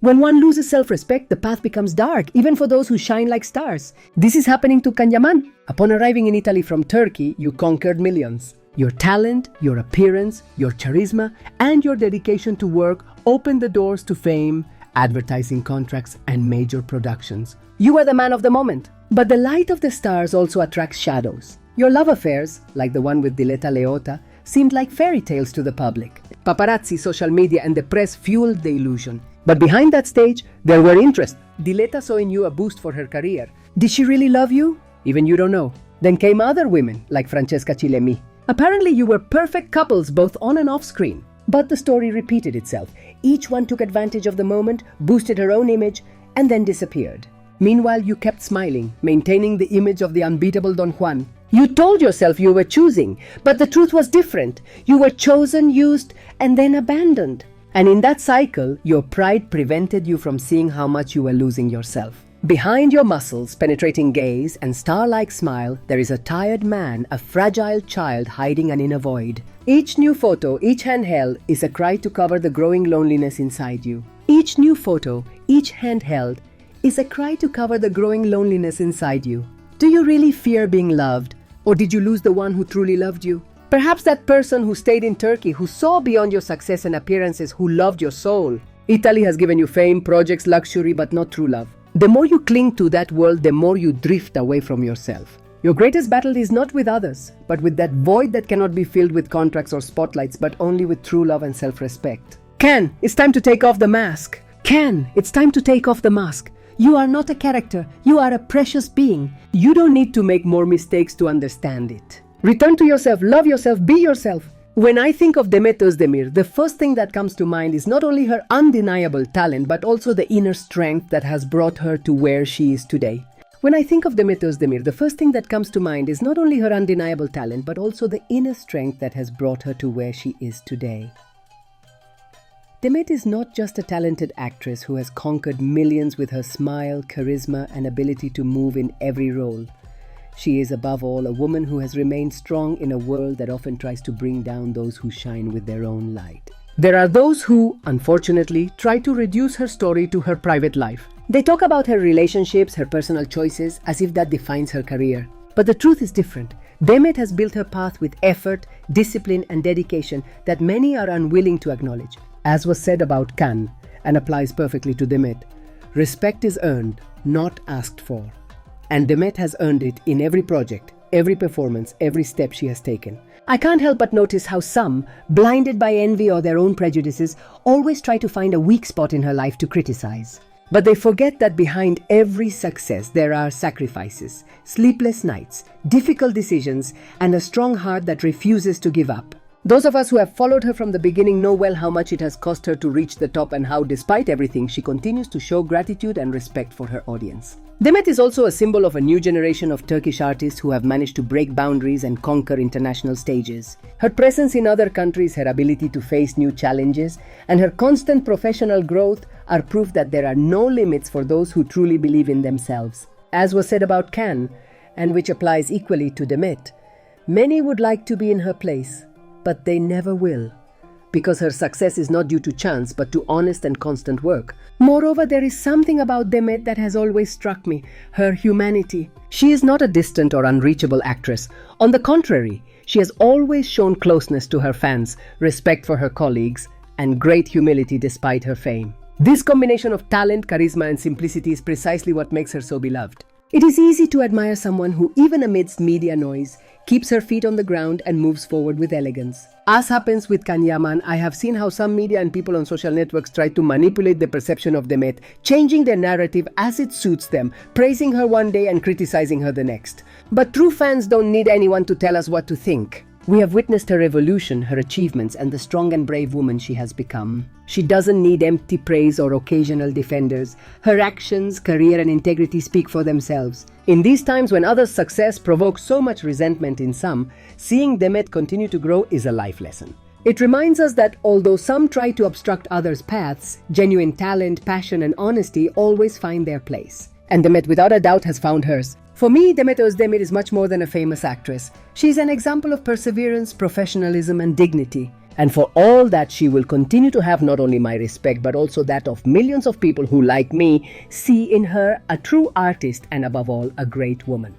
When one loses self-respect, the path becomes dark, even for those who shine like stars. This is happening to Yaman. Upon arriving in Italy from Turkey, you conquered millions. Your talent, your appearance, your charisma, and your dedication to work opened the doors to fame, advertising contracts, and major productions. You were the man of the moment. But the light of the stars also attracts shadows. Your love affairs, like the one with Diletta Leotta, seemed like fairy tales to the public. Paparazzi, social media, and the press fueled the illusion. But behind that stage, there were interests. Diletta saw in you a boost for her career. Did she really love you? Even you don't know. Then came other women, like Francesca Chilemi. Apparently you were perfect couples both on and off screen. But the story repeated itself. Each one took advantage of the moment, boosted her own image, and then disappeared. Meanwhile, you kept smiling, maintaining the image of the unbeatable Don Juan. You told yourself you were choosing, but the truth was different. You were chosen, used, and then abandoned. And in that cycle, your pride prevented you from seeing how much you were losing yourself. Behind your muscles, penetrating gaze, and star-like smile, there is a tired man, a fragile child hiding an inner void. Each new photo, each handheld, is a cry to cover the growing loneliness inside you. Each new photo, each handheld, is a cry to cover the growing loneliness inside you. Do you really fear being loved? Or did you lose the one who truly loved you? Perhaps that person who stayed in Turkey, who saw beyond your success and appearances, who loved your soul. Italy has given you fame, projects, luxury, but not true love. The more you cling to that world, the more you drift away from yourself. Your greatest battle is not with others, but with that void that cannot be filled with contracts or spotlights, but only with true love and self-respect. Ken, it's time to take off the mask. Ken, it's time to take off the mask. You are not a character. You are a precious being. You don't need to make more mistakes to understand it. Return to yourself, love yourself, be yourself. When I think of Demet Özdemir, the first thing that comes to mind is not only her undeniable talent, but also the inner strength that has brought her to where she is today. When I think of Demet Özdemir, the first thing that comes to mind is not only her undeniable talent, but also the inner strength that has brought her to where she is today. Demet is not just a talented actress who has conquered millions with her smile, charisma, and ability to move in every role. She is above all a woman who has remained strong in a world that often tries to bring down those who shine with their own light. There are those who, unfortunately, try to reduce her story to her private life. They talk about her relationships, her personal choices, as if that defines her career. But the truth is different. Demet has built her path with effort, discipline, and dedication that many are unwilling to acknowledge. As was said about Khan, and applies perfectly to Demet, respect is earned, not asked for. And Demet has earned it in every project, every performance, every step she has taken. I can't help but notice how some, blinded by envy or their own prejudices, always try to find a weak spot in her life to criticize. But they forget that behind every success there are sacrifices, sleepless nights, difficult decisions, and a strong heart that refuses to give up. Those of us who have followed her from the beginning know well how much it has cost her to reach the top and how, despite everything, she continues to show gratitude and respect for her audience. Demet is also a symbol of a new generation of Turkish artists who have managed to break boundaries and conquer international stages. Her presence in other countries, her ability to face new challenges, and her constant professional growth are proof that there are no limits for those who truly believe in themselves. As was said about Khan, and which applies equally to Demet, many would like to be in her place, but they never will, because her success is not due to chance but to honest and constant work. Moreover, there is something about Demet that has always struck me, her humanity. She is not a distant or unreachable actress. On the contrary, she has always shown closeness to her fans, respect for her colleagues, and great humility despite her fame. This combination of talent, charisma, and simplicity is precisely what makes her so beloved. It is easy to admire someone who, even amidst media noise, keeps her feet on the ground and moves forward with elegance. As happens with Yaman, I have seen how some media and people on social networks try to manipulate the perception of Demet, changing their narrative as it suits them, praising her one day and criticizing her the next. But true fans don't need anyone to tell us what to think. We have witnessed her evolution, her achievements, and the strong and brave woman she has become. She doesn't need empty praise or occasional defenders. Her actions, career, and integrity speak for themselves. In these times when others' success provokes so much resentment in some, seeing Demet continue to grow is a life lesson. It reminds us that although some try to obstruct others' paths, genuine talent, passion, and honesty always find their place. And Demet, without a doubt, has found hers. For me, Demet Özdemir is much more than a famous actress. She is an example of perseverance, professionalism, and dignity. And for all that, she will continue to have not only my respect but also that of millions of people who, like me, see in her a true artist and above all a great woman.